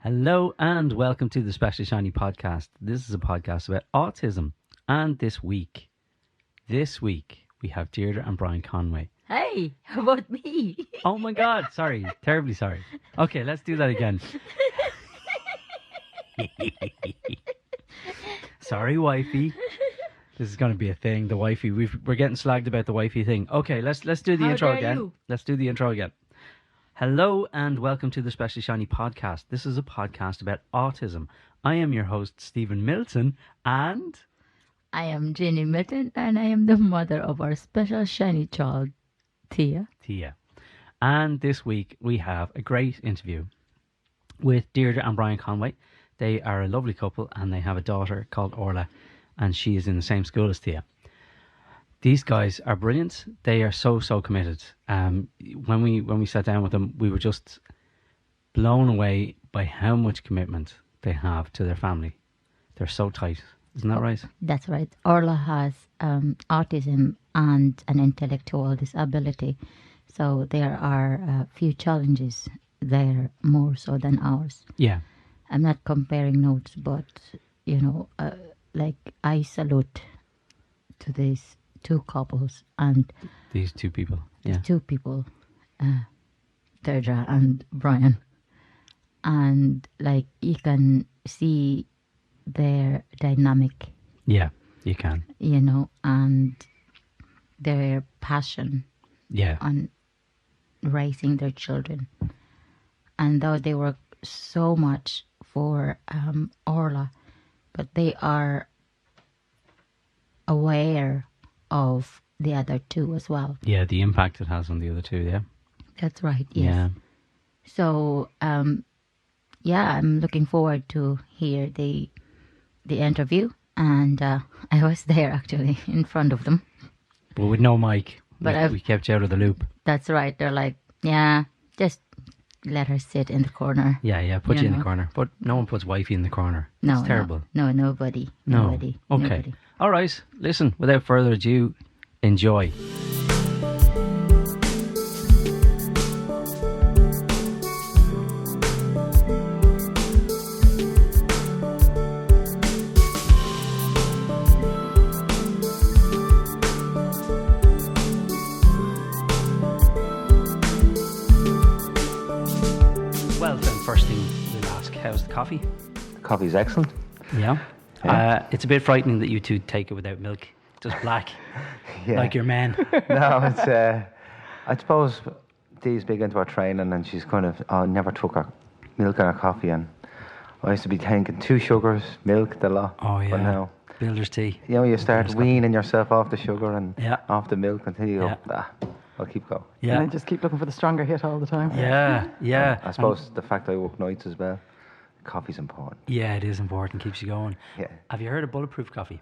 Hello and welcome to the Special Shiny Podcast. This is a podcast about autism. And this week we have Deirdre and Brian Conway. Hey, how about me? Oh my God, sorry, terribly sorry. Okay, let's do that again. Sorry, wifey. This is going to be a thing, the wifey. We're getting slagged about the wifey thing. Okay, let's do the intro again. You? Let's do the intro again. Hello and welcome to the Special Shiny Podcast. This is a podcast about autism. I am your host, Stephen Milton, and... I am Jenny Milton, and I am the mother of our special shiny child, Tia. And this week we have a great interview with Deirdre and Brian Conway. They are a lovely couple and they have a daughter called Orlaigh, and she is in the same school as Tia. These guys are brilliant. They are so committed. When we sat down with them, we were just blown away by how much commitment they have to their family. They're so tight. Isn't that right? That's right. Orlaigh has autism and an intellectual disability. So there are a few challenges there, more so than ours. Yeah. I'm not comparing notes, but, I salute to these two couples and These two people. Yeah. these two people, Deirdre and Brian. And, you can see their dynamic, Yeah, you can. and their passion Yeah. on raising their children. And though they work so much for Orlaigh, but they are aware of the other two as well. Yeah, the impact it has on the other two, yeah. That's right, yes. Yeah. So, I'm looking forward to hear the interview. And I was there, actually, in front of them. But with no mic. But we kept you out of the loop. That's right. They're like, yeah, just let her sit in the corner. Yeah, put you in the corner. But no one puts wifey in the corner. No, It's terrible. No, nobody. No. Nobody. Okay. Nobody. All right. Listen, without further ado, enjoy. Well, then, first thing we'll ask, how's the coffee? Coffee's excellent. Yeah. Yeah. It's a bit frightening that you two take it without milk, just black, Yeah. like your man. No, it's. I suppose Dee's big into her training, and she's kind of never took her milk in her coffee, and I used to be taking 2 sugars, milk, the lot. Oh yeah. But now, Builder's tea. you start Builder's weaning yourself off the sugar and Yeah. off the milk until you Yeah. go. I'll keep going. Yeah. And I just keep looking for the stronger hit all the time. Yeah. I suppose the fact I work nights as well, coffee's important. Yeah, it is important. Keeps you going. Yeah. Have you heard of bulletproof coffee?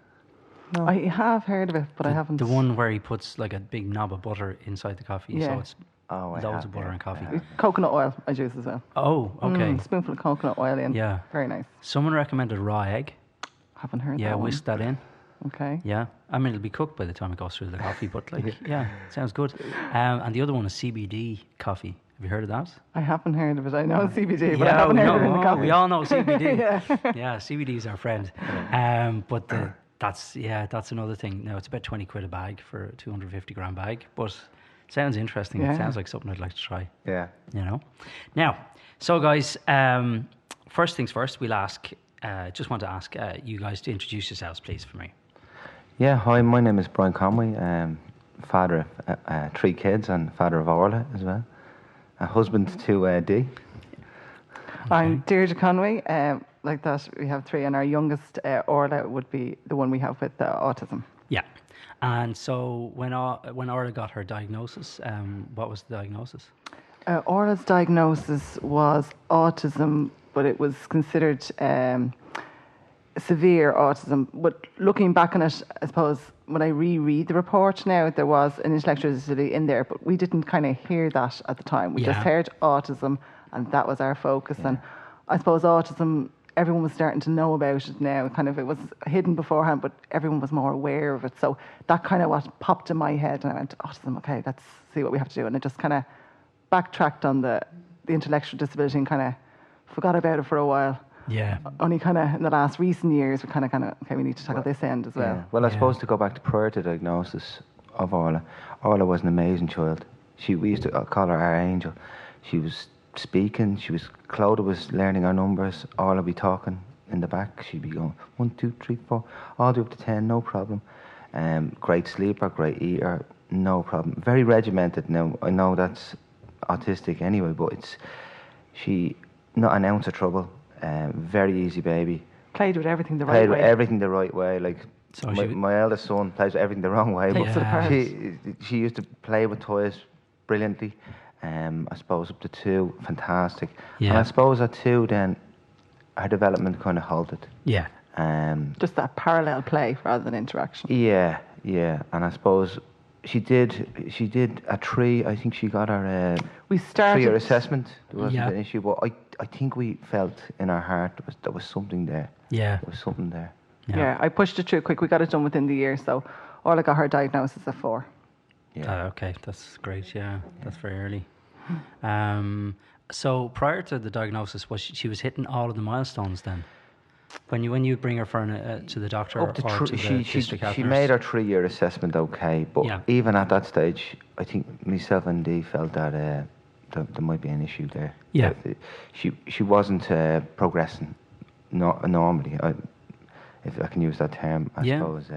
I have heard of it, but I haven't. The one where he puts like a big knob of butter inside the coffee, so Yeah. it's Oh, I loads have, of butter yeah, and coffee. I have. Coconut oil I use as well. Oh, okay. Spoonful of coconut oil in. Yeah. Very nice. Someone recommended raw egg. Haven't heard Yeah, that one. whisk that in. Okay. Yeah, I mean it'll be cooked by the time it goes through the coffee, but yeah, sounds good. And the other one is CBD coffee. Have you heard of that? I haven't heard of it. I know CBD, but I haven't heard of it in the coffee. we all know CBD. Yeah. Yeah, CBD is our friend. But that's another thing. Now it's about 20 quid a bag for a 250 gram bag, but sounds interesting. It Yeah. sounds like something I'd like to try. Yeah. Now, so guys, first things first, we'll ask. Just want to ask you guys to introduce yourselves, please, for me. Yeah. Hi, my name is Brian Conway. Father of 3 kids and father of Orlaigh as well. A husband to Dee. I'm Deirdre Conway. Like that, we have 3, and our youngest, Orlaigh, would be the one we have with autism. Yeah. And so when Orlaigh got her diagnosis, what was the diagnosis? Orlaigh's diagnosis was autism, but it was considered severe autism. But looking back on it, I suppose when I reread the report now, there was an intellectual disability in there, but we didn't kind of hear that at the time. We just heard autism, and that was our focus. And I suppose autism, everyone was starting to know about it now. Kind of, it was hidden beforehand, but everyone was more aware of it. So that kind of what popped in my head, and I went, autism, okay, let's see what we have to do. And it just kind of backtracked on the intellectual disability and kind of forgot about it for a while. Yeah. Only kind of in the last recent years, we kind of, okay, we need to tackle this end as well. Yeah. Well, I suppose to go back to prior to diagnosis of Orlaigh was an amazing child. We used to call her our angel. She was speaking. Clodagh was learning our numbers. Orlaigh be talking in the back. She'd be going 1, 2, 3, 4, all the way up to 10, no problem. Great sleeper, great eater, no problem. Very regimented. Now I know that's autistic anyway, but she not an ounce of trouble. Very easy baby. Played with everything the right way. Like So my eldest son plays with everything the wrong way. Takes it apart. She used to play with toys brilliantly. I suppose up to 2, fantastic. Yeah. And I suppose at 2 then her development kind of halted. Yeah. Just that parallel play rather than interaction. Yeah. And I suppose she did at 3. I think she got her We started 3-year assessment. There wasn't Yeah. an issue, but I think we felt in our heart there was something there. Yeah. There was something there. Yeah, I pushed it through quick. We got it done within the year, so Orlaigh got her diagnosis at 4. Yeah. Okay, that's great. Yeah, that's very early. So prior to the diagnosis, she was hitting all of the milestones then? When you bring her to the doctor Up to or to the district health she nurse? made her 3-year assessment okay, but Yeah. even at that stage, I think myself and Dee felt that there might be an issue there. Yeah. She wasn't progressing normally, if I can use that term. I suppose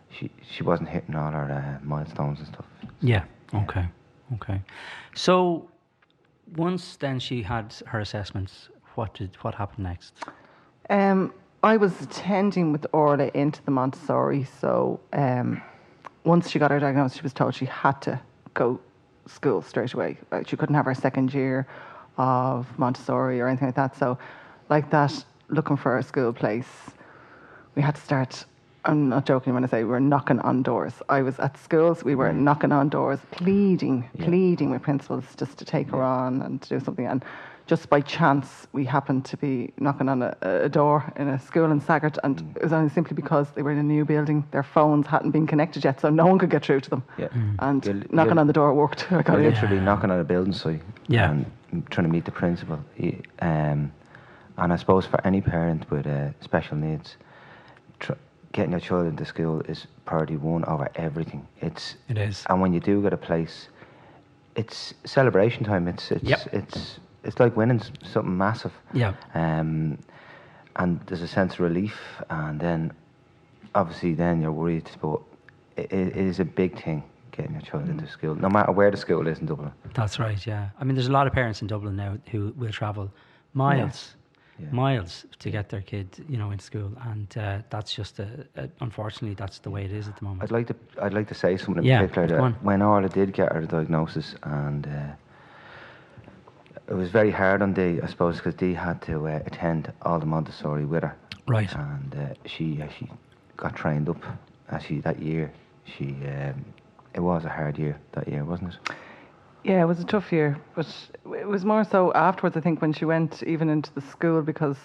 she wasn't hitting all her milestones and stuff. Yeah. Okay. So once then she had her assessments, what happened next? I was attending with Orlaigh into the Montessori, so once she got her diagnosis, she was told she had to go school straight away. She couldn't have her 2nd year of Montessori or anything like that. So, like that, looking for a school place, we had to start. I'm not joking when I say we were knocking on doors. I was at schools, we were knocking on doors, pleading with principals just to take her on and to do something. And just by chance, we happened to be knocking on a door in a school in Saggart, and it was only simply because they were in a new building. Their phones hadn't been connected yet, so no one could get through to them. Yeah. And knocking on the door worked. I got You're in. literally knocking on a building site Yeah. and trying to meet the principal. And I suppose for any parent with special needs, getting your child into school is priority 1 over everything. It is. And when you do get a place, it's celebration time. It's like winning something massive. Yeah. And there's a sense of relief, and then obviously then you're worried, but it is a big thing getting your child into school, no matter where the school is in Dublin. That's right, yeah. I mean, there's a lot of parents in Dublin now who will travel miles to get their kid, in school, and that's just unfortunately that's the way it is at the moment. I'd like to say something in particular that when Orlaigh did get her diagnosis, and it was very hard on Dee, I suppose, because Dee had to attend all the Montessori with her. Right. And she got trained up that year. It was a hard year that year, wasn't it? Yeah, it was a tough year, but it was more so afterwards, I think, when she went even into the school, because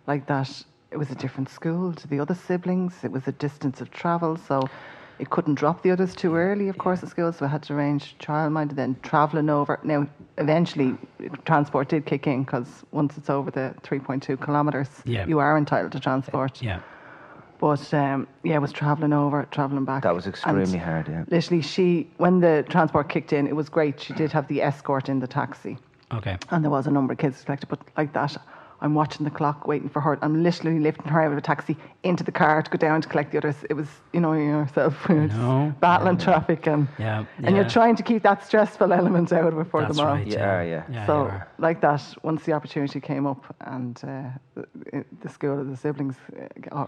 like that, it was a different school to the other siblings. It was a distance of travel, so it couldn't drop the others too early, of course, at school, so I had to arrange childminder, then travelling over. Now, eventually, transport did kick in, because once it's over the 3.2 kilometres, you are entitled to transport. Yeah. But, it was travelling over, travelling back. That was extremely hard, yeah. Literally, when the transport kicked in, it was great. She did have the escort in the taxi. Okay. And there was a number of kids collected, but like that, I'm watching the clock, waiting for her. I'm literally lifting her out of a taxi into the car to go down to collect the others. It was, yourself, battling traffic, and you're trying to keep that stressful element out of it for them all. Right, yeah. So, like that, once the opportunity came up, and the school of the siblings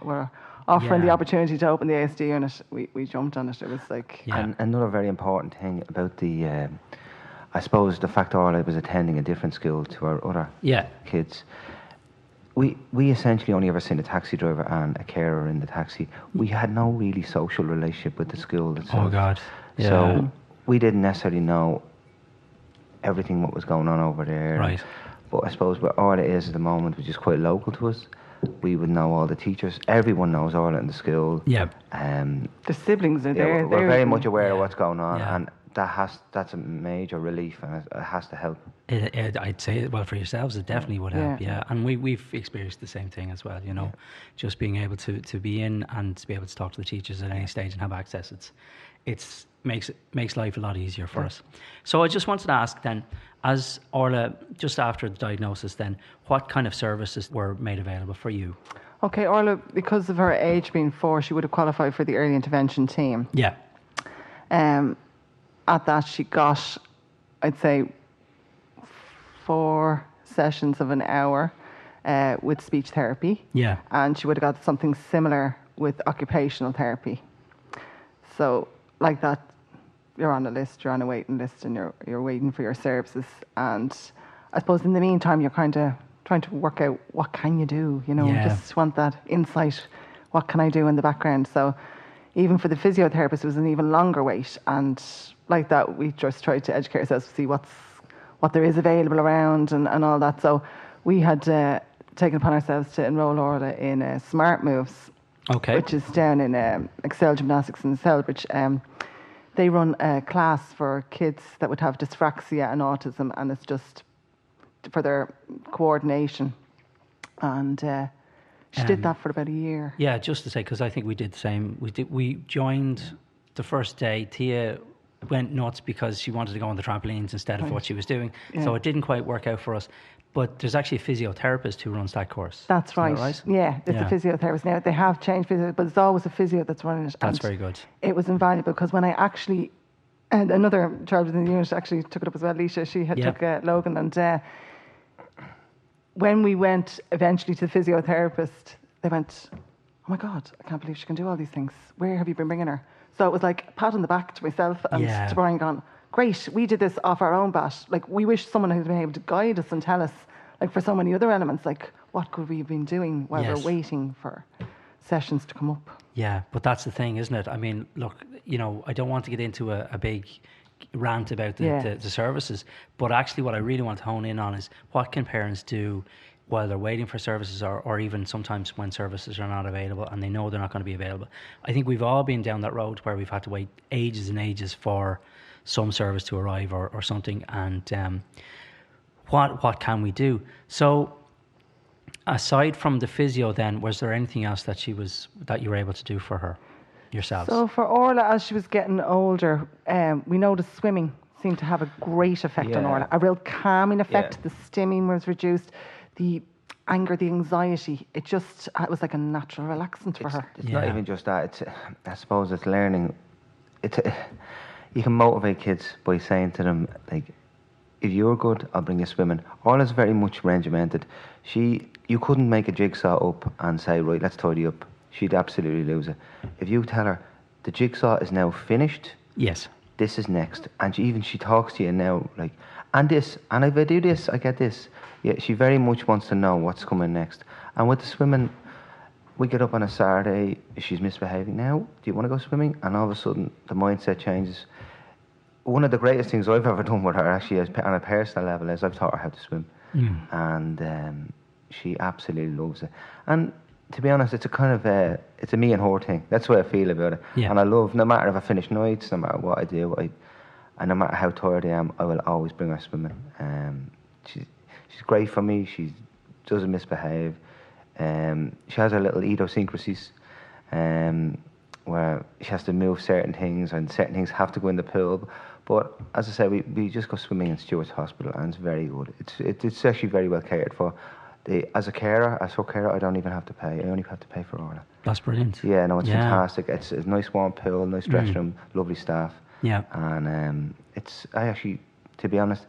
were offering the opportunity to open the ASD unit, we jumped on it. It was like... And another very important thing about the... I suppose the fact Orlaigh was attending a different school to our other kids... We essentially only ever seen a taxi driver and a carer in the taxi. We had no really social relationship with the school itself. Oh, God. Yeah. So we didn't necessarily know everything what was going on over there. Right. But I suppose where Orlaigh is at the moment, which is quite local to us, we would know all the teachers. Everyone knows Orlaigh in the school. Yeah. The siblings are there. We're very much aware of what's going on, and that's a major relief, and it has to help. I'd say, well, for yourselves, it definitely would help, yeah. And we've experienced the same thing as well, you know, just being able to be in and to be able to talk to the teachers at any stage and have access. It's makes life a lot easier for us. So I just wanted to ask then, as Orlaigh, just after the diagnosis then, what kind of services were made available for you? Okay, Orlaigh, because of her age being 4, she would have qualified for the early intervention team. Yeah. At that, she got, I'd say, 4 sessions of an hour with speech therapy. Yeah. And she would have got something similar with occupational therapy. So, like that, you're on a list, you're on a waiting list, and you're waiting for your services. And I suppose in the meantime, you're kind of trying to work out what can you do. You know, you just want that insight. What can I do in the background? So, even for the physiotherapist, it was an even longer wait. And like that, we just tried to educate ourselves to see what there is available around and all that. So we had taken upon ourselves to enrol Orlaigh in Smart Moves, which is down in Excel Gymnastics in Selbridge. They run a class for kids that would have dyspraxia and autism, and it's just for their coordination. And she did that for about a year. Yeah, just to say, because I think we did the same. We joined the first day. Tia went nuts because she wanted to go on the trampolines instead of what she was doing. Yeah. So it didn't quite work out for us. But there's actually a physiotherapist who runs that course. That's right. Right? Yeah, it's a physiotherapist. Now, they have changed physio, but it's always a physio that's running it. That's very good. It was invaluable because when I actually, and another child within the unit actually took it up as well, Leisha, she had took Logan, and when we went eventually to the physiotherapist, they went, oh my God, I can't believe she can do all these things. Where have you been bringing her? So it was like a pat on the back to myself and to Brian going, great, we did this off our own bat. Like, we wish someone had been able to guide us and tell us, like, for so many other elements, like, what could we have been doing while we're waiting for sessions to come up? Yeah, but that's the thing, isn't it? I mean, look, you know, I don't want to get into a big rant about the services, but actually what I really want to hone in on is what can parents do while they're waiting for services, or even sometimes when services are not available and they know they're not going to be available. I think we've all been down that road where we've had to wait ages and ages for some service to arrive or something, and what can we do? So aside from the physio then, was there anything else that you were able to do for her yourselves? So for Orlaigh, as she was getting older, we noticed swimming seemed to have a great effect on Orlaigh, a real calming effect. The stimming was reduced, the anger, the anxiety, it was like a natural relaxant for her. It's not even just that, I suppose it's learning. You can motivate kids by saying to them, like, if you're good, I'll bring you swimming. Orlaigh's very much regimented. You couldn't make a jigsaw up and say, right, let's tidy up. She'd absolutely lose it. If you tell her, the jigsaw is now finished. Yes. This is next. And she talks to you now, like, and this, and if I do this, I get this. Yeah, she very much wants to know what's coming next. And with the swimming, we get up on a Saturday, she's misbehaving. Now, do you want to go swimming? And all of a sudden, the mindset changes. One of the greatest things I've ever done with her, actually, on a personal level, is I've taught her how to swim. And she absolutely loves it. And to be honest, it's a kind of it's a me and her thing. That's the way I feel about it. Yeah. And I love, no matter if I finish nights, no matter what I do, and no matter how tired I am, I will always bring her swimming. She's great for me. She doesn't misbehave. She has her little idiosyncrasies, where she has to move certain things, and certain things have to go in the pool. But as I said, we just go swimming in Stewart's Hospital, and it's very good. It's actually very well cared for. As her carer, I don't even have to pay. I only have to pay for Orlaigh. That's brilliant. Yeah, no, it's fantastic. It's a nice warm pool, nice dressing room, lovely staff. Yeah. And I actually, to be honest,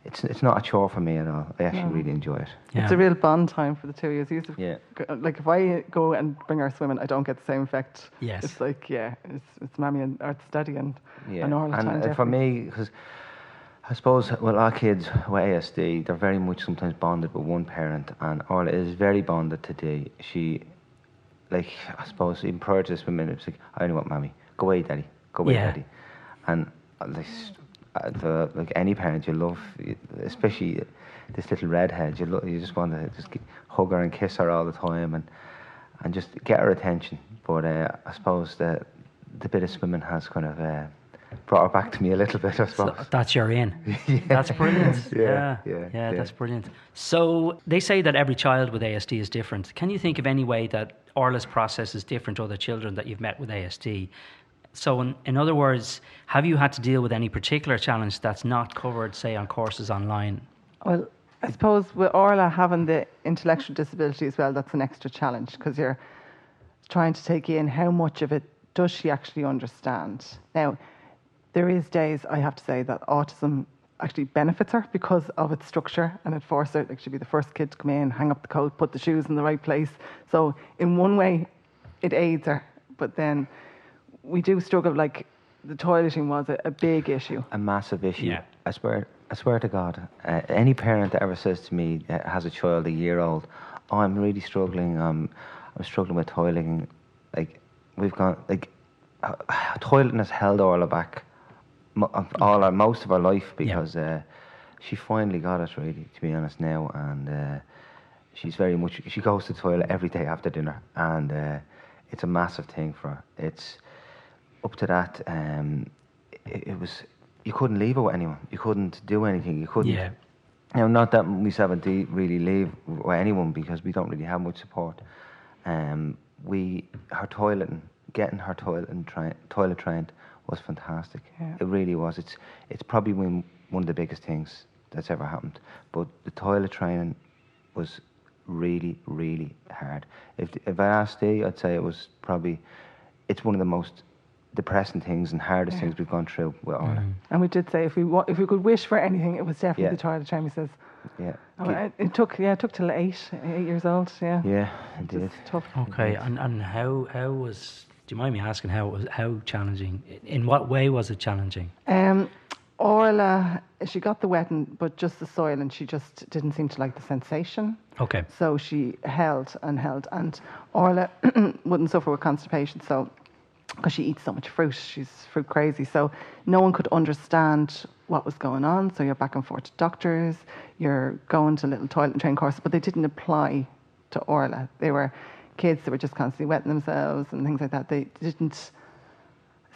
it's not a chore for me at all. I actually really enjoy it. Yeah. It's a real bond time for the two of you. Like, if I go and bring her swimming, I don't get the same effect. Yes. It's like, it's Mammy and Art Study and Orlaigh time. And for me, because I suppose, well, our kids with ASD, they're very much sometimes bonded with one parent, and Orlaigh is very bonded to Dee. She, like, I suppose, even prior to swimming, it's like, I only want Mammy. Go away, Daddy. Go away, Daddy. And like any parent, you love, especially this little redhead, you just want to just hug her and kiss her all the time and just get her attention. But I suppose the bit of swimming has kind of brought her back to me a little bit, I suppose. So that's your in. That's brilliant. Yeah, that's brilliant. So they say that every child with ASD is different. Can you think of any way that Orlaigh's process is different to other children that you've met with ASD? So in other words, have you had to deal with any particular challenge that's not covered, say, on courses online? Well, I suppose with Orlaigh having the intellectual disability as well, that's an extra challenge because you're trying to take in how much of it does she actually understand. Now, there is days, I have to say, that autism actually benefits her because of its structure, and it forces her, like she'd be the first kid to come in, hang up the coat, put the shoes in the right place. So in one way, it aids her, but then we do struggle, like the toileting was a big issue. A massive issue. Yeah. I swear to God, any parent that ever says to me that has a child a year old, oh, I'm really struggling, I'm struggling with toileting, like we've gone, like toileting has held Orlaigh back most of her life because she finally got it, really, to be honest now, and she's very much, she goes to the toilet every day after dinner, and it's a massive thing for her. It's up to that, it was, you couldn't leave her with anyone, you couldn't do anything, you couldn't, you know, not that we really leave with anyone because we don't really have much support. Her toileting, getting her toilet trained was fantastic. Yeah. It really was. It's probably one of the biggest things that's ever happened. But the toilet training was really, really hard. If I asked Dee, I'd say it's one of the most depressing things and hardest things we've gone through with Orlaigh. And we did say if we could wish for anything, it was definitely the toilet training. He says. Yeah. It took till 8 years old. Yeah. Yeah, it did. Tough. Okay, and how was? Do you mind me asking how challenging? In what way was it challenging? Orlaigh, she got the wetting, but just the soil, and she just didn't seem to like the sensation. Okay. So she held, and Orlaigh wouldn't suffer with constipation. So because she eats so much fruit, she's fruit crazy. So no one could understand what was going on. So you're back and forth to doctors, you're going to little toilet and train courses, but they didn't apply to Orlaigh. They were kids that were just constantly wetting themselves and things like that. They didn't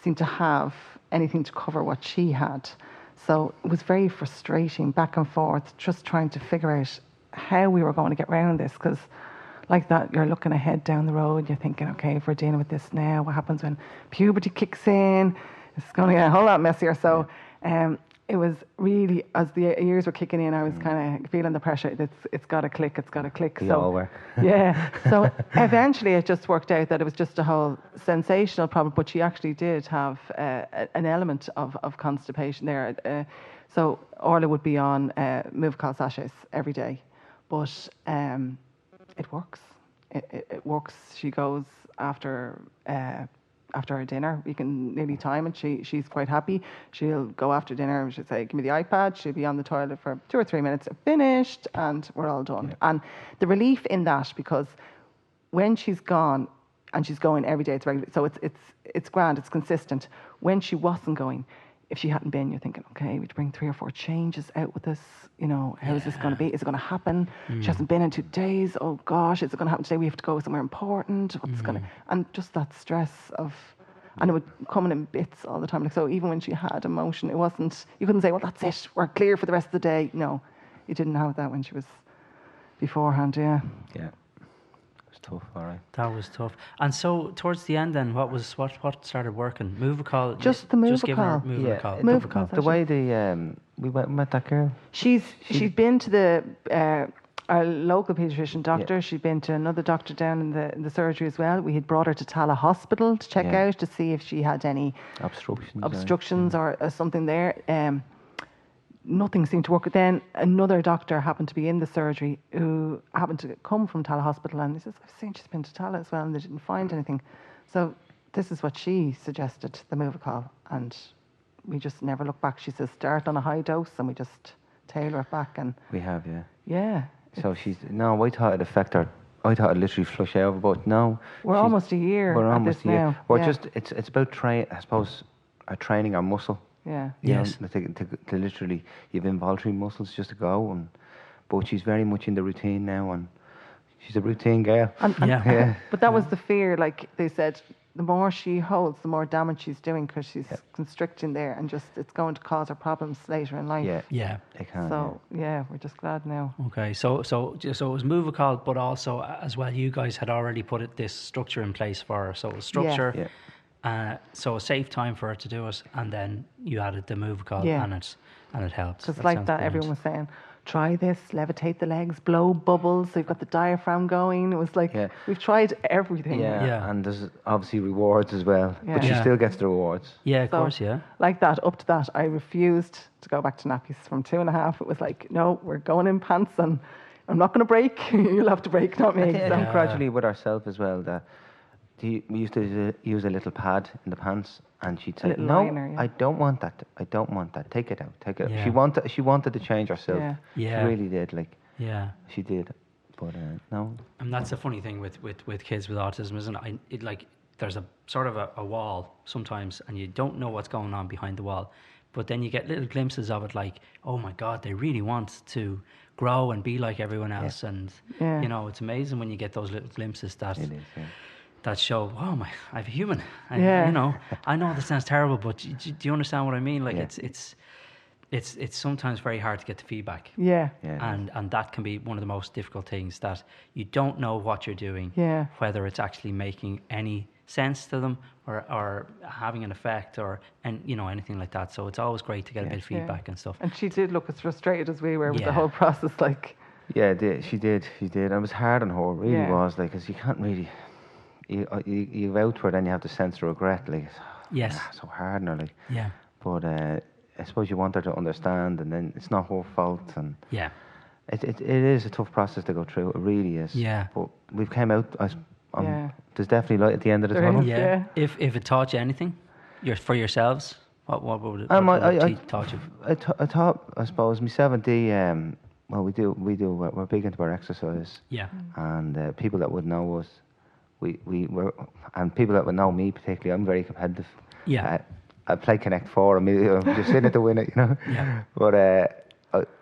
seem to have anything to cover what she had. So it was very frustrating, back and forth, just trying to figure out how we were going to get around this, because like that, you're looking ahead down the road, you're thinking, okay, if we're dealing with this now, what happens when puberty kicks in? It's going to get a whole lot messier. So it was really, as the years were kicking in, I was kind of feeling the pressure. It's got to click, it's got to click. We all were. Yeah. So eventually it just worked out that it was just a whole sensational problem, but she actually did have an element of constipation there. So Orlaigh would be on Movicol sachets every day, but it works. It works. She goes after her dinner. We can nearly time it. She's quite happy. She'll go after dinner. She'll say, "Give me the iPad." She'll be on the toilet for 2 or 3 minutes. Finished, and we're all done. Yeah. And the relief in that, because when she's gone and she's going every day, it's regular. So it's grand. It's consistent. When she wasn't going, if she hadn't been, you're thinking, okay, we'd bring 3 or 4 changes out with this. You know, how is this going to be? Is it going to happen? She hasn't been in 2 days. Oh gosh, is it going to happen today? We have to go somewhere important. What's going to? And just that stress of, and it would come in bits all the time. Like, so even when she had emotion, it wasn't. You couldn't say, well, that's it. We're clear for the rest of the day. No, you didn't have that when she was beforehand. Yeah. Yeah. Tough, all right. That was tough. And so towards the end then, what started working? Movicol? Just the Movicol. Just giving her Movicol. Yeah, Movicol. The way we met that girl. She'd been to the our local paediatrician doctor. She'd been to another doctor down in the surgery as well. We had brought her to Tala Hospital to check out to see if she had any obstructions or something there. Nothing seemed to work. Then another doctor happened to be in the surgery who happened to come from Tala Hospital, and he says, I've seen she's been to Tala as well, and they didn't find anything. So this is what she suggested, the Movicol, and we just never looked back. She says, start on a high dose, and we just tailor it back. And we have, yeah. Yeah. So I thought it'd affect her. I thought it'd literally flush out, but no. We're almost a year at this now. We're just, it's about training our muscle. Yeah. Yes. To literally, you have involuntary muscles just to go, but she's very much in the routine now, and She's a routine girl. Yeah. But that was the fear. Like they said, the more she holds, the more damage she's doing because she's constricting there, and just it's going to cause her problems later in life. Yeah. They can. So we're just glad now. Okay, so it was Movicol, but also as well, you guys had already put this structure in place for her. So it was structure, so a safe time for her to do it, and then you added the Movicol, and it helps. Because like that, everyone was saying, try this, levitate the legs, blow bubbles. They've got the diaphragm going. It was like we've tried everything. Yeah, and there's obviously rewards as well, but she still gets the rewards. Yeah, of course, yeah. Like that, up to that, I refused to go back to nappies from 2.5. It was like, no, we're going in pants, and I'm not going to break. You'll have to break, not me. I think gradually with ourselves as well, that we used to use a little pad in the pants, and she'd say, "No, liner, I don't want that. I don't want that. Take it out. Take it out." She wanted to change herself. She really did. Like, she did. But no. And that's the funny thing with kids with autism, isn't it? Like there's a sort of a wall sometimes, and you don't know what's going on behind the wall. But then you get little glimpses of it, like, oh my God, they really want to grow and be like everyone else. And you know, it's amazing when you get those little glimpses that. It is, that show, oh my, I'm a human. You know, I know this sounds terrible, but do you understand what I mean? Like it's sometimes very hard to get the feedback. And that can be one of the most difficult things, that you don't know what you're doing, whether it's actually making any sense to them or having an effect you know, anything like that. So it's always great to get a bit of feedback and stuff. And she did look as frustrated as we were with the whole process, like. Yeah, she did. And it was hard on her, it really was, like, because you can't really. You out for it, then you have the sense of regret, like, so hard now, like. But I suppose you want her to understand, and then it's not her fault, and it is a tough process to go through. It really is. But we've came out. There's definitely light at the end of the tunnel. If it taught you anything, for yourselves, what would it taught you? I taught, I suppose, myself and Dee. Well, we're big into our exercise. And people that would know us. We were, and people that would know me particularly, I'm very competitive. I play Connect 4, and I'm just in it to win it, you know. But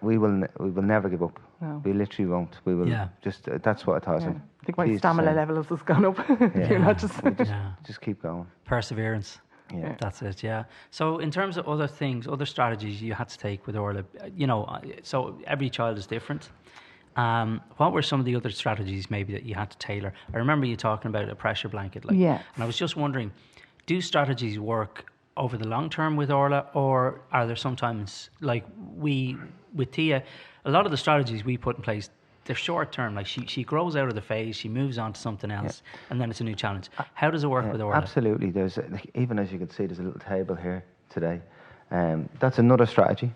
we will never give up. No. We literally won't. We will just. That's what I taught him. I think my stamina levels has gone up. You're not just keep going. Perseverance. Yeah, that's it. Yeah. So in terms of other things, other strategies you had to take with Orlaigh, you know, so every child is different. What were some of the other strategies maybe that you had to tailor? I remember you talking about a pressure blanket, like, and I was just wondering, do strategies work over the long term with Orlaigh, or are there sometimes, like with Tia, a lot of the strategies we put in place, they're short term, like she grows out of the phase, she moves on to something else, and then it's a new challenge. How does it work with Orlaigh? Absolutely. There's even as you can see, there's a little table here today. That's another strategy.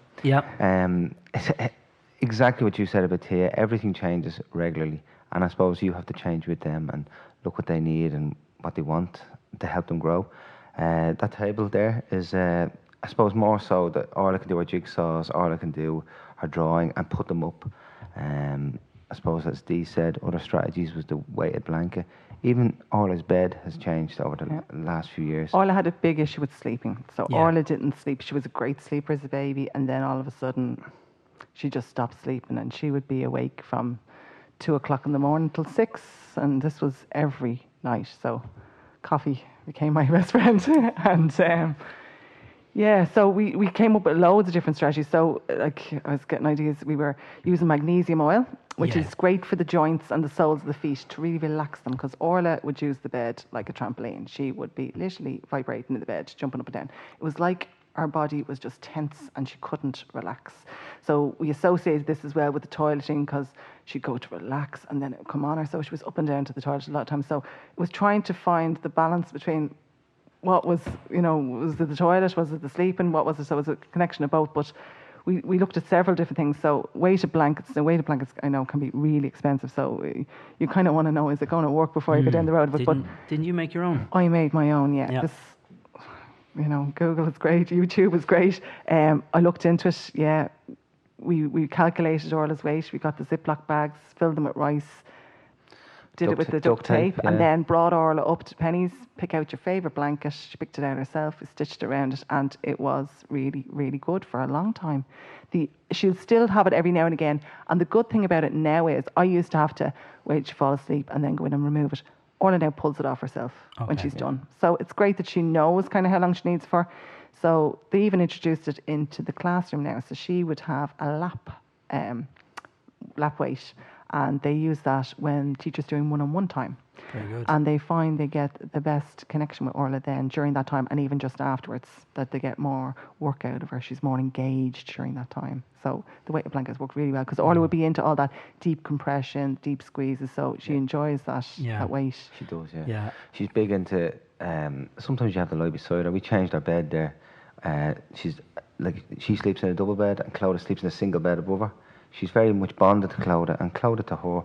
Exactly what you said about Tia. Everything changes regularly, and I suppose you have to change with them and look what they need and what they want to help them grow. That table there is, I suppose, more so that Orlaigh can do her jigsaws, Orlaigh can do her drawing and put them up. I suppose, as Dee said, other strategies was the weighted blanket. Even Orlaigh's bed has changed over the last few years. Orlaigh had a big issue with sleeping. So Orlaigh didn't sleep. She was a great sleeper as a baby, and then all of a sudden she just stopped sleeping, and she would be awake from 2 o'clock in the morning till 6, and this was every night. So coffee became my best friend. And so we came up with loads of different strategies. So like I was getting ideas. We were using magnesium oil, which is great for the joints and the soles of the feet to really relax them, because Orlaigh would use the bed like a trampoline. She would be literally vibrating in the bed, jumping up and down. It was like our body was just tense and she couldn't relax. So we associated this as well with the toileting, because she'd go to relax and then it would come on her. So she was up and down to the toilet a lot of times. So it was trying to find the balance between what was, you know, was it the toilet, was it the sleeping, what was it? So it was a connection of both. But we looked at several different things. So weighted blankets I know can be really expensive. So you kind of want to know, is it going to work before you go down the road? But didn't you make your own? I made my own, This, you know, Google is great, YouTube is great. I looked into it, We calculated Orlaigh's weight. We got the Ziploc bags, filled them with rice. did it with the duct tape, and then brought Orla up to Penny's, pick out your favourite blanket. She picked it out herself, we stitched it around it, and it was really, really good for a long time. She'll still have it every now and again, and the good thing about it now is I used to have to wait to fall asleep and then go in and remove it. Orla now pulls it off herself when she's done. So it's great that she knows kind of how long she needs for. So they even introduced it into the classroom now. So she would have a lap weight, and they use that when teachers doing one-on-one time. Very good. And they find they get the best connection with Orla then during that time, and even just afterwards, that they get more work out of her. She's more engaged during that time. So the weighted blankets work really well, because Orla would be into all that deep compression, deep squeezes, so she enjoys that weight. She does, yeah. She's big into, sometimes you have to lie beside her. We changed our bed there. She sleeps in a double bed, and Clodagh sleeps in a single bed above her. She's very much bonded to Clodagh, and Clodagh to her.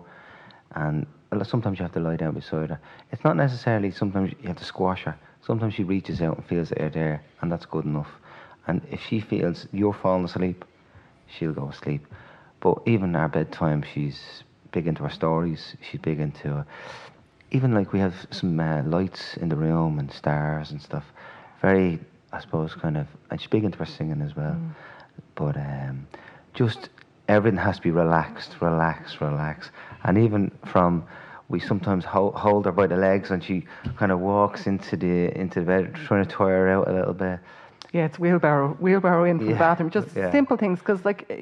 And sometimes you have to lie down beside her. It's not necessarily sometimes you have to squash her. Sometimes she reaches out and feels that you're there, and that's good enough. And if she feels you're falling asleep, she'll go asleep. But even our bedtime, she's big into her stories. She's big into, even like we have some lights in the room and stars and stuff. Very, I suppose, kind of, and she's big into her singing as well. But just everything has to be relaxed. And even from, we sometimes hold her by the legs, and she kind of walks into the bed, trying to tire her out a little bit. Yeah, it's wheelbarrow in from the bathroom. Just simple things, because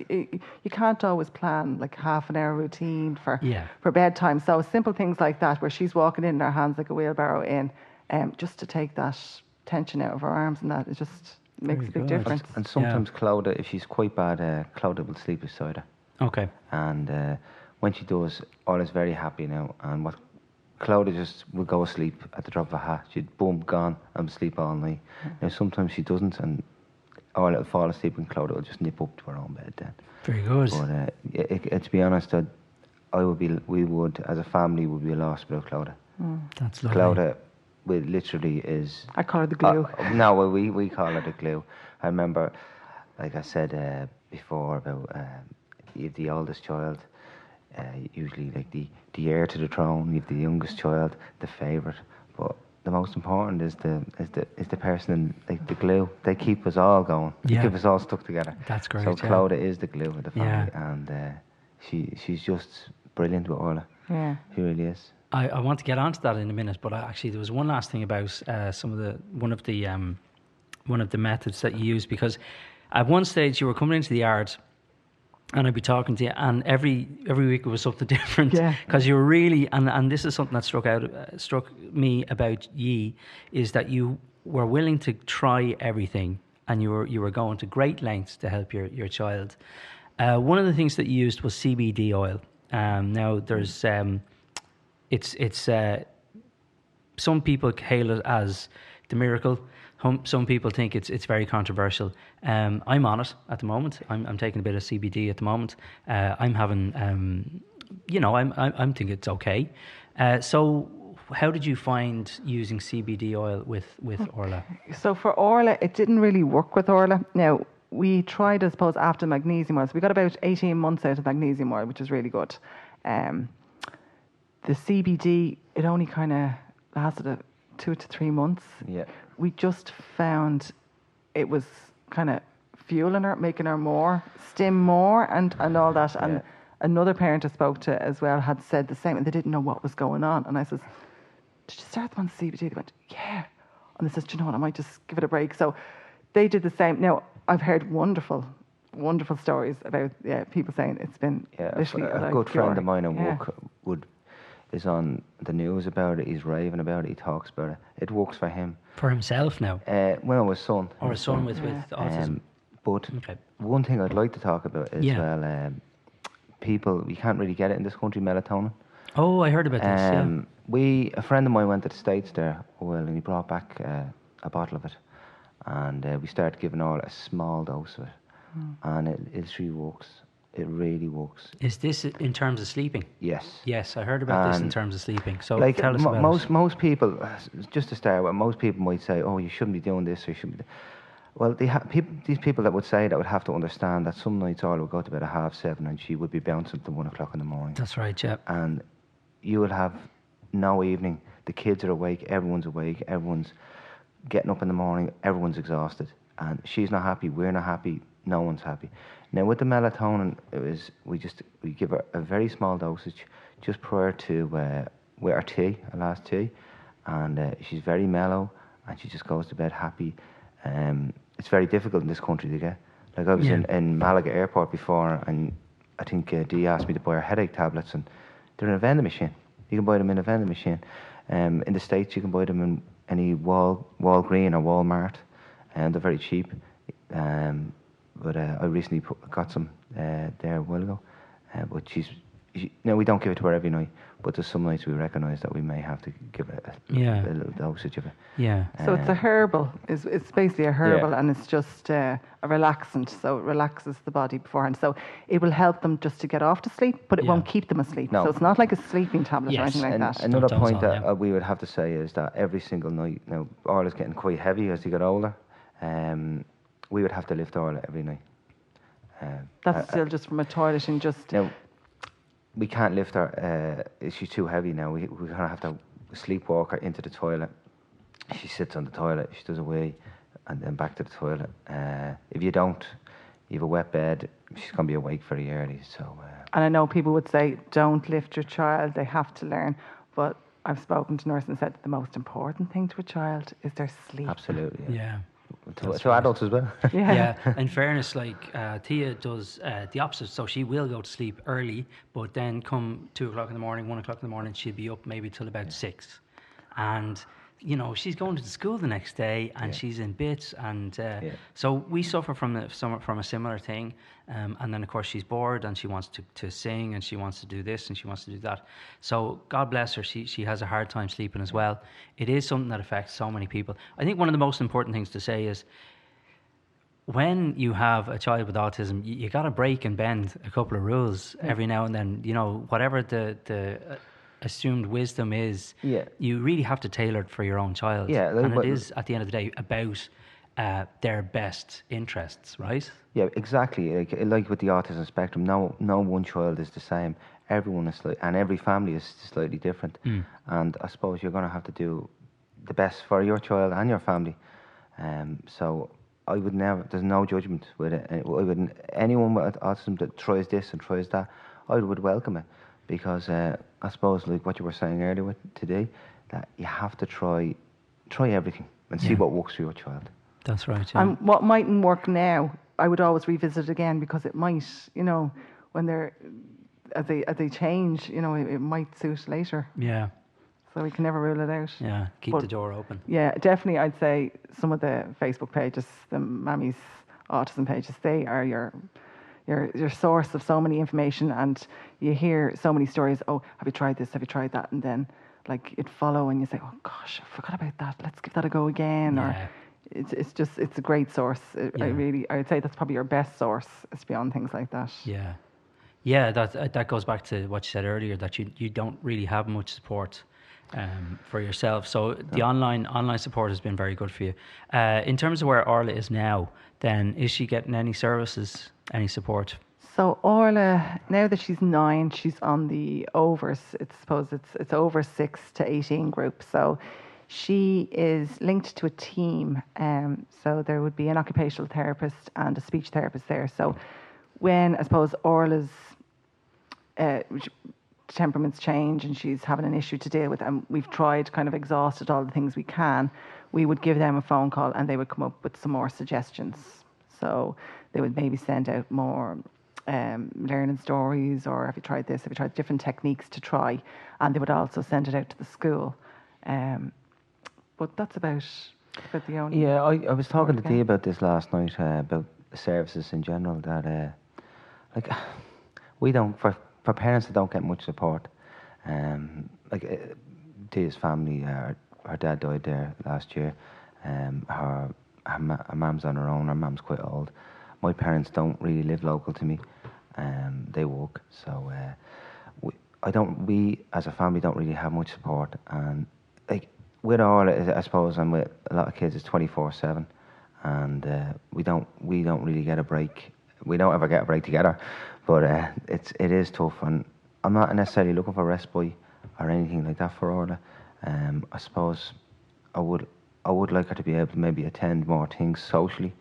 you can't always plan like half an hour routine for bedtime. So simple things like that, where she's walking in her hands like a wheelbarrow in, just to take that tension out of her arms, and that it just makes a big difference. And sometimes Clodagh, if she's quite bad, Clodagh will sleep beside her. Okay. And when she does, Orla's very happy now. And what Clodagh just will go asleep at the drop of a hat. She'd boom, gone, and sleep all night. Now sometimes she doesn't, and Orla will fall asleep, and Clodagh will just nip up to her own bed then. Very good. But to be honest, we would, as a family, would be lost without Clodagh. That's lovely. Clodagh literally is... I call her the glue. No, we call her the glue. I remember, like I said before, about you have the oldest child, usually like the heir to the throne. You have the youngest child, the favourite. But the most important is the person, like the glue. They keep us all going. They keep us all stuck together. That's great. So Clodagh is the glue of the family, and she's just brilliant with Orla. Yeah, she really is. I want to get onto that in a minute, but actually there was one last thing about one of the methods that you used, because at one stage you were coming into the yard and I'd be talking to you, and every week it was something different, because you were really, and this is something that struck me about ye, is that you were willing to try everything, and you were going to great lengths to help your child. One of the things that you used was CBD oil. Now there's it's some people hail it as the miracle. Some people think it's very controversial. I'm on it at the moment. I'm taking a bit of CBD at the moment. I'm having, I'm thinking it's okay. So how did you find using CBD oil with Orlaigh? So for Orlaigh, it didn't really work with Orlaigh. Now, we tried, I suppose, after magnesium oil. So we got about 18 months out of magnesium oil, which is really good. The CBD, it only kind of lasted 2 to 3 months. Yeah. We just found it was kind of fueling her, making her stim more and all that. Yeah. And another parent I spoke to as well had said the same, and they didn't know what was going on. And I said, did you start them on CBD? They went, yeah. And they said, you know what, I might just give it a break. So they did the same. Now, I've heard wonderful stories about people saying it's been literally a good friend of mine at work is on the news about it. He's raving about it. He talks about it. It works for him. For himself now? Well, his son. Or his son with autism. But one thing I'd like to talk about is, people, you can't really get it in this country, melatonin. Oh, I heard about this, A friend of mine went to the States there, and he brought back a bottle of it. And we started giving all a small dose of it. And it literally works. It really works. Is this in terms of sleeping? Yes. Yes, I heard about this in terms of sleeping. So like tell us about it. Most people, just to start with, most people might say, oh, you shouldn't be doing this, or you shouldn't be... Well, these people that would say that would have to understand that some nights Orlaigh would go to bed at 7:30 and she would be bouncing to 1 o'clock in the morning. That's right, yeah. And you would have no evening. The kids are awake, everyone's awake, everyone's getting up in the morning, everyone's exhausted. And she's not happy, we're not happy, no one's happy. Now with the melatonin, we give her a very small dosage just prior to with our tea, our last tea, and she's very mellow and she just goes to bed happy. It's very difficult in this country to get. Like I was in Malaga airport before, and I think Dee asked me to buy her headache tablets, and they're in a vending machine. You can buy them in a vending machine. In the States, you can buy them in any Walgreen or Walmart, and they're very cheap. But I recently got some there a while ago. But we don't give it to her every night, but there's some nights we recognise that we may have to give it a little dosage of it. Yeah. So it's a herbal. It's basically a herbal, and it's just a relaxant. So it relaxes the body beforehand. So it will help them just to get off to sleep, but it won't keep them asleep. No. So it's not like a sleeping tablet or anything like that. Another point that we would have to say is that every single night, now Orla's getting quite heavy as he got older, we would have to lift Orla every night. That's still just from a toilet and just... Now, we can't lift her, she's too heavy now. We're going to have to sleepwalk her into the toilet. She sits on the toilet, she does a wee, and then back to the toilet. If you don't, you have a wet bed, she's going to be awake very early. So. And I know people would say, don't lift your child, they have to learn. But I've spoken to nurses and said that the most important thing to a child is their sleep. Absolutely. Yeah. To adults as well. Yeah. In fairness, like Tia does the opposite. So she will go to sleep early, but then come 2 o'clock in the morning, 1 o'clock in the morning, she'll be up maybe till about 6. And she's going to the school the next day, and she's in bits, and so we suffer from a similar thing. And then of course she's bored, and she wants to sing, and she wants to do this, and she wants to do that. So God bless her, she has a hard time sleeping as well. It is something that affects so many people. I think one of the most important things to say is, when you have a child with autism, you got to break and bend a couple of rules every now and then. Whatever the assumed wisdom is, you really have to tailor it for your own child. Yeah, and it is, at the end of the day, about their best interests, right? Yeah, exactly. Like with the autism spectrum, no one child is the same. Everyone is and every family is slightly different. And I suppose you're going to have to do the best for your child and your family. So I would never. There's no judgment with it. Anyone with autism that tries this and tries that, I would welcome it, because I suppose, like what you were saying earlier today, that you have to try everything and see what works for your child. That's right. Yeah. And what mightn't work now, I would always revisit it again, because it might, when they're as they change, it might suit later. Yeah. So we can never rule it out. Yeah, keep the door open. Yeah, definitely. I'd say some of the Facebook pages, the Mammy's Autism pages, they are your source of so many information, and you hear so many stories. Oh, have you tried this? Have you tried that? And then like it follow, and you say, oh gosh, I forgot about that. Let's give that a go again. Yeah. Or it's a great source. I would say that's probably your best source, is beyond things like that. Yeah. Yeah, that goes back to what you said earlier, that you don't really have much support for yourself. So the online support has been very good for you. In terms of where Orla is now, then is she getting any services, any support? So Orla, now that she's 9, she's on the it's over 6 to 18 group. So she is linked to a team. So there would be an occupational therapist and a speech therapist there. So when, I suppose, Orla's temperaments change and she's having an issue to deal with, and we've exhausted all the things we can, we would give them a phone call and they would come up with some more suggestions. So they would maybe send out more learning stories, or have you tried this, have you tried different techniques to try, and they would also send it out to the school. But that's about the only... Yeah, I was talking to Dee about this last night, about the services in general, that we don't, for parents that don't get much support, Dee's family, her dad died there last year. Her mum's on her own. Her mum's quite old. My parents don't really live local to me. They work, so we as a family don't really have much support. And with all, I suppose, and with a lot of kids, it's 24/7, and we don't really get a break. We don't ever get a break together, but it is tough. And I'm not necessarily looking for respite. or anything like that for Orlaigh. I suppose I would like her to be able to maybe attend more things socially,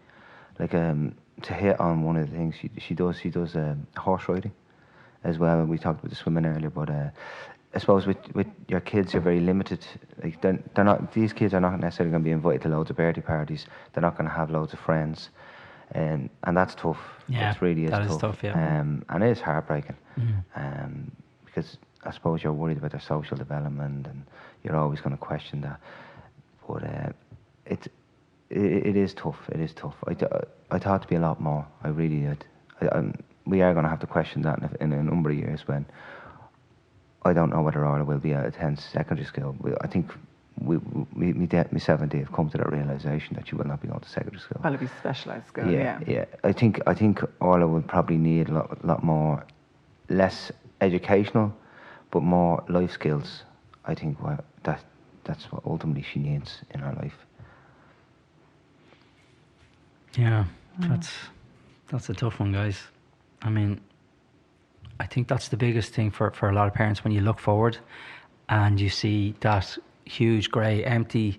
like to hit on one of the things she does horse riding as well. We talked about the swimming earlier, but I suppose with your kids, you're very limited. Like they're not, these kids are not necessarily going to be invited to loads of birthday parties. They're not going to have loads of friends, and that's tough. Yeah, it really is that tough. is tough. Yeah, And it is heartbreaking. Because I suppose you're worried about their social development, and you're always going to question that. But it is tough. It is tough. I thought it'd be a lot more. I really did. We are going to have to question that in a number of years when I don't know whether Orlaigh will be at 10 secondary school. I think myself and Dave come to that realisation that she will not be going to secondary school. Well, it'll be specialised school. Yeah. I think Orlaigh will probably need a lot more, less educational, but more life skills. I think that's what ultimately she needs in her life. Yeah, that's a tough one, guys. I mean, I think that's the biggest thing for a lot of parents when you look forward and you see that huge grey empty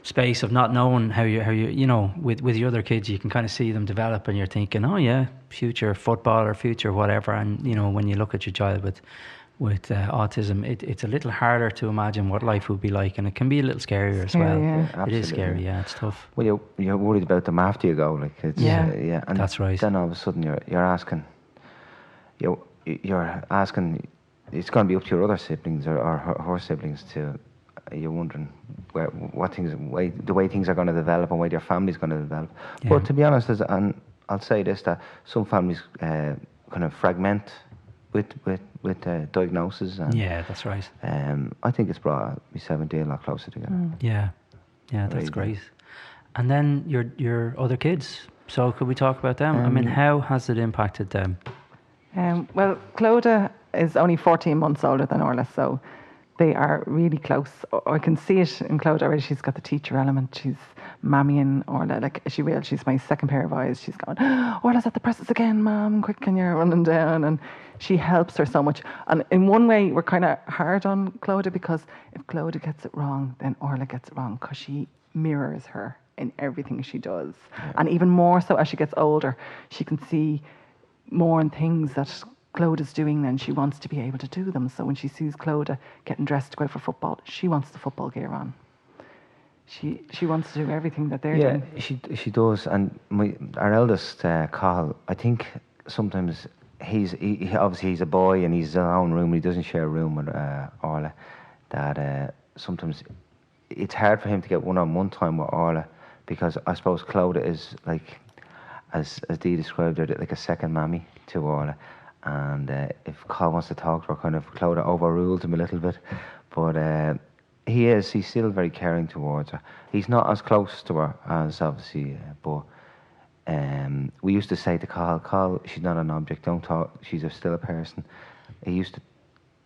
space of not knowing how you know, with your other kids, you can kind of see them develop and you're thinking, oh yeah, future footballer, future whatever. And you know, when you look at your child with autism, it's a little harder to imagine what life would be like, and it can be a little scarier as well. Yeah, it is scary. Yeah, it's tough. Well, you're worried about them after you go, like it's, and that's right. Then all of a sudden you're asking, you're asking, it's going to be up to your other siblings or her siblings to. You're wondering the way things are going to develop and where your family's going to develop. Yeah. But to be honest, and I'll say this, that some families kind of fragment with diagnosis. And, yeah, that's right. I think it's brought me 70 a lot closer together. Yeah, that's great. And then your other kids. So could we talk about them? I mean, how has it impacted them? Well, Clodagh is only 14 months older than Orlaigh, so they are really close. I can see it in Clodagh already. She's got the teacher element. She's mammying Orlaigh like she will. She's my second pair of eyes. She's going, Orlaigh's at the presses again, Mum, quick, can you running down? And she helps her so much. And in one way, we're kind of hard on Clodagh because if Clodagh gets it wrong, then Orlaigh gets it wrong because she mirrors her in everything she does. Yeah. And even more so as she gets older, she can see more in things that Clodag's doing, and she wants to be able to do them. So when she sees Clodagh getting dressed to go out for football, she wants the football gear on. She wants to do everything that they're doing. Yeah, she does. And our eldest, Carl, I think sometimes he obviously he's a boy and he's in his own room. He doesn't share a room with Orlaigh. That sometimes it's hard for him to get one-on-one time with Orlaigh because I suppose Clodagh is like, as Dee described it, like a second mammy to Orlaigh. And if Carl wants to talk to her, kind of Clodagh overruled him a little bit. But he's still very caring towards her. He's not as close to her as obviously, but we used to say to Carl, she's not an object, don't talk, she's still a person. He used to,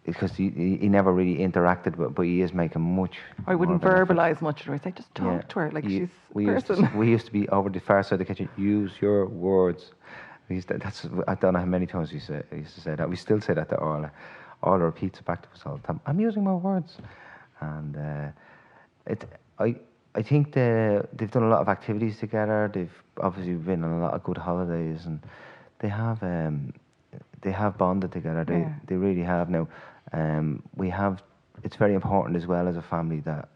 because he never really interacted with, but he is making much. I wouldn't verbalise much to her. I'd say just talk to her like she's a person. We used to be over the far side of the kitchen, use your words. I don't know how many times we used to say that. We still say that to Orlaigh. Orlaigh repeats it back to us all the time. I'm using my words, and I think they've done a lot of activities together. They've obviously been on a lot of good holidays, and they have bonded together. They really have now. It's very important as well as a family that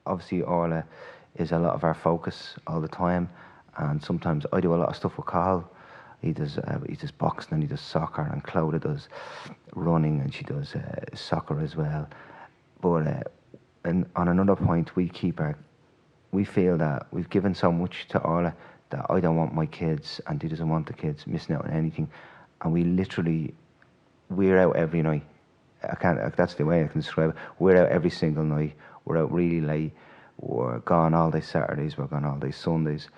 obviously Orlaigh is a lot of our focus all the time, and sometimes I do a lot of stuff with Carl. He does boxing and he does soccer, and Clodagh does running and she does soccer as well. But and on another point, we feel that we've given so much to Orlaigh that I don't want my kids and he doesn't want the kids missing out on anything, and we're out every night. That's the way I can describe it. We're out every single night. We're out really late. We're gone all day Saturdays. We're gone all day Sundays.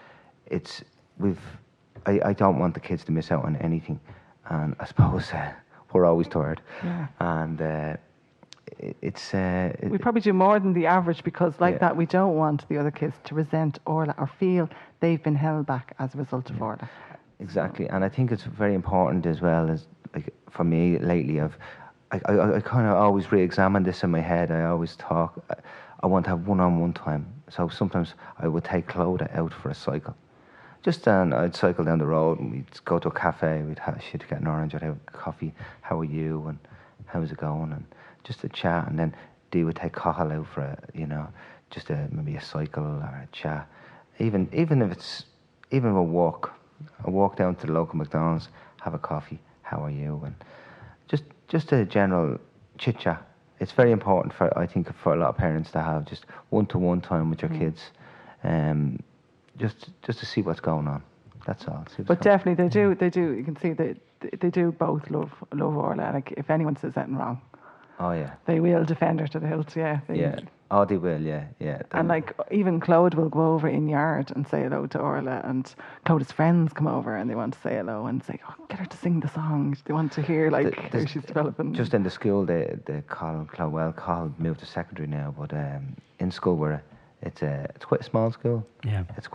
I don't want the kids to miss out on anything, and I suppose we're always tired. Yeah. And we probably do more than the average because, that, we don't want the other kids to resent Orlaigh or feel they've been held back as a result of Orlaigh. Exactly, and I think it's very important as well as, like, for me lately. I kind of always re-examine this in my head. I always talk. I want to have one-on-one time. So sometimes I would take Clodagh out for a cycle. Just then, I'd cycle down the road and we'd go to a cafe. She'd get an orange, I'd have coffee. How are you? And how's it going? And just a chat. And then Dee would take Cathal out for maybe a cycle or a chat. Even if a walk down to the local McDonald's, have a coffee. How are you? And just a general chit chat. It's very important I think for a lot of parents to have just one-to-one time with your kids. Just to see what's going on. That's all. But definitely they do. You can see they do both love Orlaigh. Like if anyone says anything wrong, oh yeah, they will defend her to the hilt. Yeah. Oh, they will. Yeah. And like even Claude will go over in yard and say hello to Orlaigh, and Claude's friends come over and they want to say hello and say, "Oh, get her to sing the song." They want to hear how she's developing. Just in the school, they call Claude moved to secondary now, but in school where it's quite a small school. Yeah. It's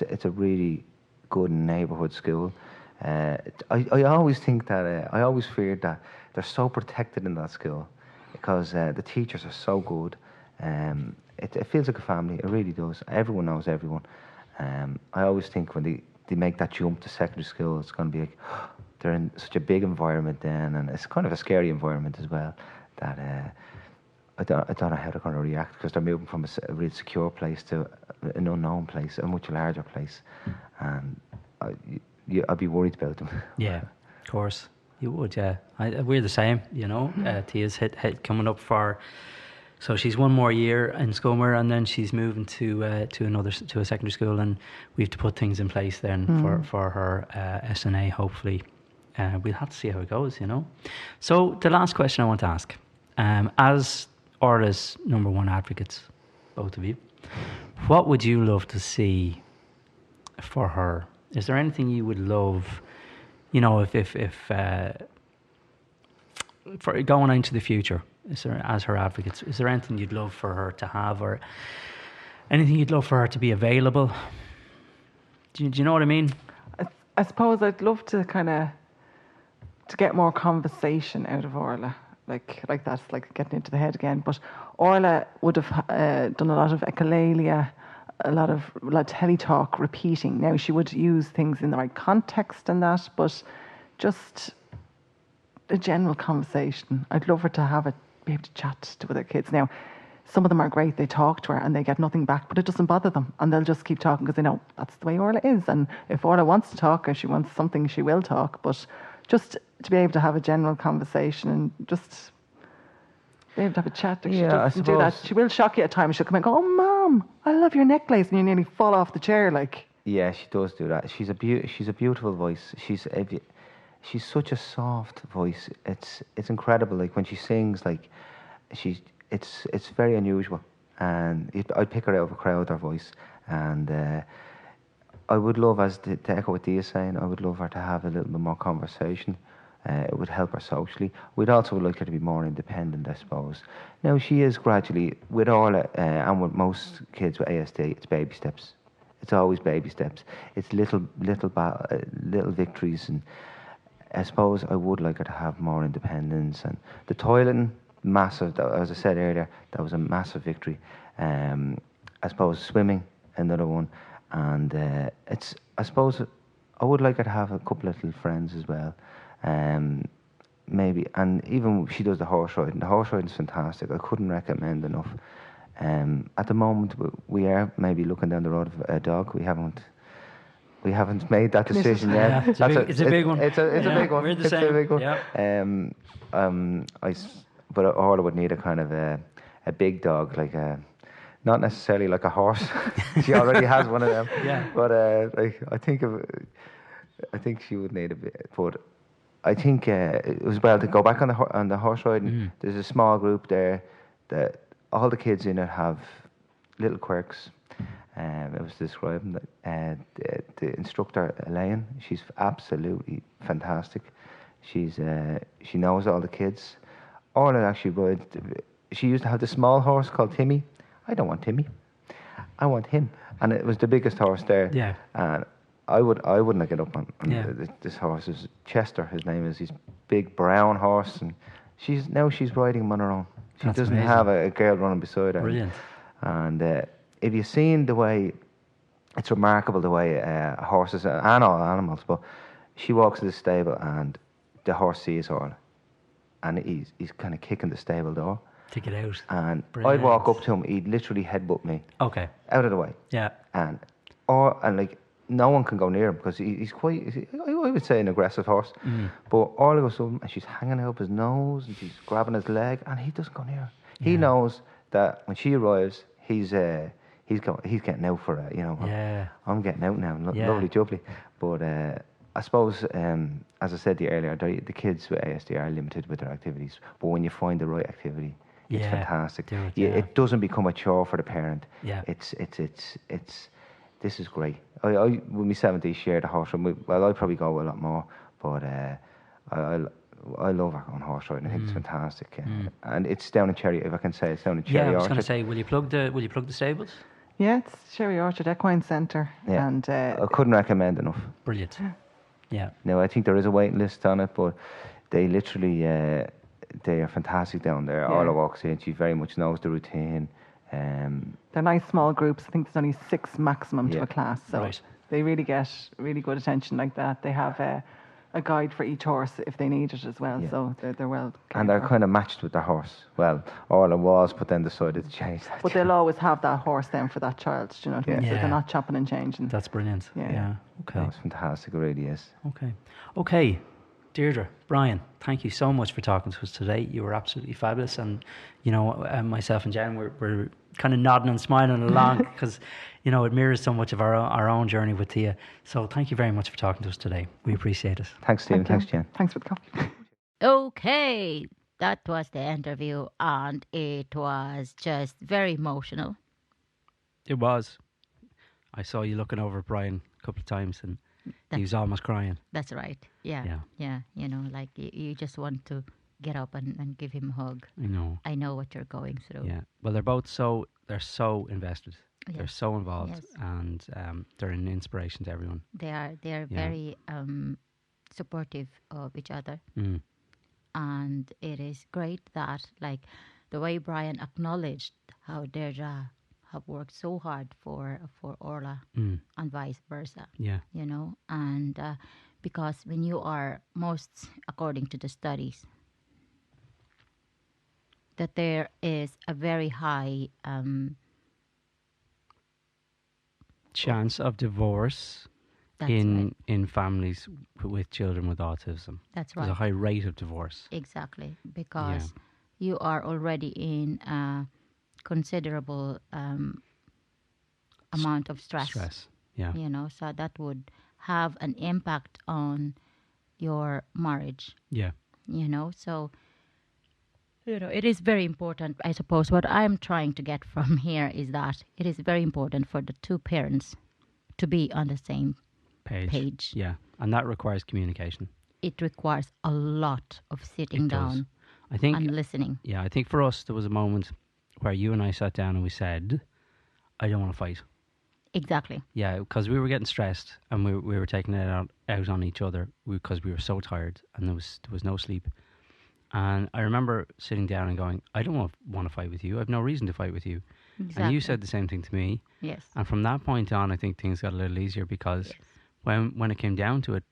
it's a really good neighbourhood school. I always think that I always feared that they're so protected in that school because the teachers are so good. It feels like a family. It really does. Everyone knows everyone. I always think when they make that jump to secondary school, it's going to be like they're in such a big environment then, and it's kind of a scary environment as well. That I don't know how they're going to react because they're moving from a really secure place to an unknown place, a much larger place, and I'd be worried about them. Yeah, of course you would. Yeah, we're the same. Tia's hit coming up for, so she's one more year in Scummer, and then she's moving to a secondary school, and we have to put things in place then for her SNA. Hopefully, we'll have to see how it goes. So the last question I want to ask, as Orlaigh's number one advocates, both of you, what would you love to see for her? Is there anything you would love, if for going into the future, as her advocates, is there anything you'd love for her to have, or anything you'd love for her to be available? Do you know what I mean? I suppose I'd love to to get more conversation out of Orlaigh. Like that's like getting into the head again. But Orlaigh would have done a lot of echolalia, a lot of teletalk, repeating. Now she would use things in the right context and that, but just a general conversation. I'd love her to be able to chat to other kids. Now, some of them are great. They talk to her and they get nothing back, but it doesn't bother them, and they'll just keep talking because they know that's the way Orlaigh is. And if Orlaigh wants to talk or she wants something, she will talk. But just to be able to have a general conversation and just be able to have a chat. She doesn't do that. She will shock you at times. She'll come and go, "Oh, Mom, I love your necklace," and you nearly fall off the chair. Yeah, she does do that. She's a beautiful voice. She's such a soft voice. It's incredible. Like when she sings, it's very unusual. And I'd pick her out of a crowd, her voice. And I would love, to echo what Dee is saying, I would love her to have a little bit more conversation. It would help her socially. We'd also like her to be more independent, I suppose. Now, she is gradually, with Orlaigh and with most kids with ASD, it's baby steps. It's always baby steps. It's little victories. And I suppose I would like her to have more independence. And the toileting, massive, as I said earlier, that was a massive victory. I suppose swimming, another one. And I suppose I would like her to have a couple of little friends as well. Maybe, and even she does the horse riding. The horse riding is fantastic. I couldn't recommend enough. At the moment, we are maybe looking down the road of a dog. We haven't made that decision yet. Yeah, it's a big one. It's a big one. We're the same. A big one. Yeah. But Orlaigh would need a kind of a big dog, like not necessarily like a horse. She already has one of them. Yeah. But I think she would need a bit. But I think it was well to go back on the horse riding. Mm-hmm. There's a small group there that all the kids in it have little quirks. It was describing that the instructor Elaine, she's absolutely fantastic. She knows all the kids. Orlaigh actually rides. She used to have the small horse called Timmy. I don't want Timmy. I want him. And it was the biggest horse there. Yeah. And I wouldn't have get up on Yeah. this horse. Is Chester, his name is. He's big brown horse, and she's riding him on her own. She That's doesn't amazing. have a girl running beside her. Brilliant. And if you've seen the way, it's remarkable the way horses and all animals, but she walks to the stable and the horse sees her, and he's kind of kicking the stable door. To get out. And Brilliant. I'd walk up to him, he'd literally headbutt me Okay. out of the way. Yeah. And like no one can go near him because he's quite, I would say, an aggressive horse. But all of a sudden, and she's hanging out his nose and she's grabbing his leg, and he doesn't go near her. He knows that when she arrives, he's getting out for it. You know, Yeah. I'm getting out now. Yeah. Lovely jubbly. But I suppose, as I said to you earlier, the kids with ASD are limited with their activities. But when you find the right activity, it's fantastic. Do it, yeah. It doesn't become a chore for the parent. Yeah. It's this is great. I with my 70s shared a horse. Well, I'd probably go a lot more, but I love our own horse riding. I think it's fantastic. And it's down in Cherry, if I can say, it's down in Cherry Yeah, I was going to Orchard. say, will you plug the stables? Yeah, it's Cherry Orchard Equine Centre. Yeah. And I couldn't recommend enough. Brilliant. Yeah. Now, I think there is a waiting list on it, but they literally, they are fantastic down there. Yeah. Orlaigh walks in, she very much knows the routine. they're nice small groups. I think there's only 6 maximum to a class. So Right. they really get really good attention like that. They have a guide for each horse if they need it as well. Yeah. So they're well cared And they're for. kind of matched with their horse. Well, Orlaigh was, but then decided to change that. But they'll always have that horse then for that child, do you know what I mean? Yeah. So Yeah. they're not chopping and changing. That's brilliant. Yeah. Yeah. No, Okay. it's fantastic, it really is. Okay. Deirdre, Brian, thank you so much for talking to us today. You were absolutely fabulous, and myself and Jen we're kind of nodding and smiling along because it mirrors so much of our own journey with Tia. So thank you very much for talking to us today. We appreciate it. Thanks, Stephen. Thank Thanks, you. Jen. Thanks for the coffee. Okay, that was the interview, and it was just very emotional. It was. I saw you looking over at Brian a couple of times, and he was almost crying. That's right. Yeah. Like you just want to get up and give him a hug. I know. I know what you're going through. Yeah. Well, they're so invested. Yes. They're so involved, Yes. and they're an inspiration to everyone. They are very supportive of each other. Mm. And it is great that, like, the way Brian acknowledged how Deirdre have worked so hard for Orlaigh and vice versa. Yeah. And because when you are according to the studies, that there is a very high Chance of divorce that's in right. families with children with autism. That's There's a right. high rate of divorce. Exactly, because you are already in a considerable amount of stress. Yeah. So that would have an impact on your marriage. Yeah. So it is very important. I suppose what I'm trying to get from here is that it is very important for the two parents to be on the same page. Yeah. And that requires communication. It requires a lot of sitting It does. down I think and listening. Yeah, I think for us there was a moment where you and I sat down and we said, I don't want to fight. Exactly. Yeah, because we were getting stressed and we were taking it out on each other because we were so tired and there was no sleep. And I remember sitting down and going, I don't want to fight with you. I have no reason to fight with you. Exactly. And you said the same thing to me. Yes. And from that point on, I think things got a little easier because when it came down to it,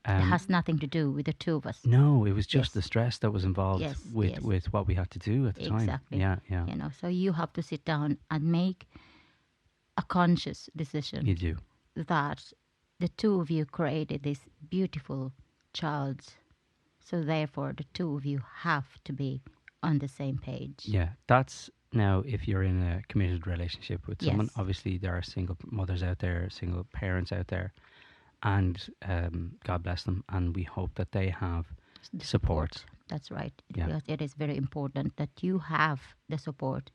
it has nothing to do with the two of us. no, it was just Yes. the stress that was involved Yes, with yes. with what we had to do at the time. Exactly. Yeah. So you have to sit down and make a conscious decision You do. that the two of you created this beautiful child. So therefore, the two of you have to be on the same page. Yeah, that's now if you're in a committed relationship with someone. Yes. Obviously, there are single mothers out there, single parents out there, and God bless them. And we hope that they have The support. That's right. Yeah. Because it is very important that you have the support,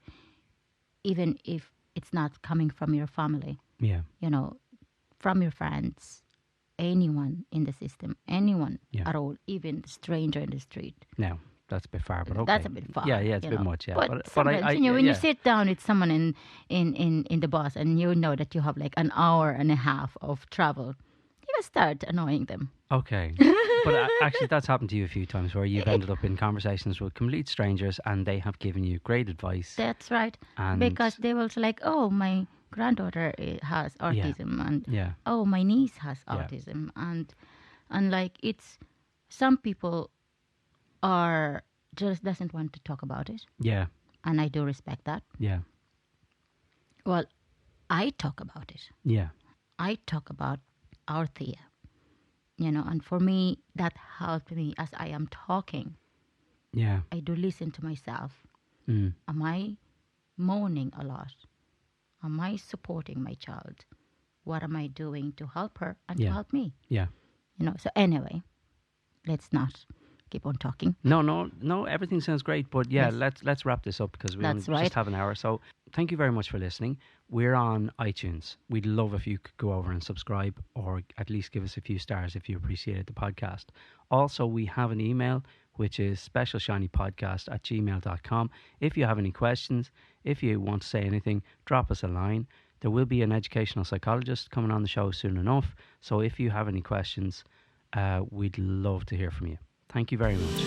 even if it's not coming from your family, Yeah, from your friends, anyone in the system, anyone Yeah. at all, even a stranger in the street. now that's a bit far, but okay. That's a bit far. Yeah, it's a bit much. Yeah, But sometimes, when you sit down with someone in the bus and you know that you have like an hour and a half of travel, start annoying them. Okay. But actually, that's happened to you a few times where you've ended up in conversations with complete strangers and they have given you great advice. That's right. And Because they will say like, oh, my granddaughter has autism, and oh, my niece has autism, and like it's some people are just doesn't want to talk about it. Yeah. And I do respect that. Yeah. Well, I talk about it. Yeah. I talk about our Thea, and for me, that helped me as I am talking. Yeah. I do listen to myself. Mm. Am I moaning a lot? Am I supporting my child? What am I doing to help her and to help me? Yeah. So anyway, let's not keep on talking. No, everything sounds great, but let's wrap this up because we just have an hour. So thank you very much for listening. We're on iTunes. We'd love if you could go over and subscribe or at least give us a few stars if you appreciated the podcast. Also, we have an email, which is specialshinypodcast@gmail.com. If you have any questions, if you want to say anything, drop us a line. There will be an educational psychologist coming on the show soon enough. So if you have any questions, we'd love to hear from you. Thank you very much.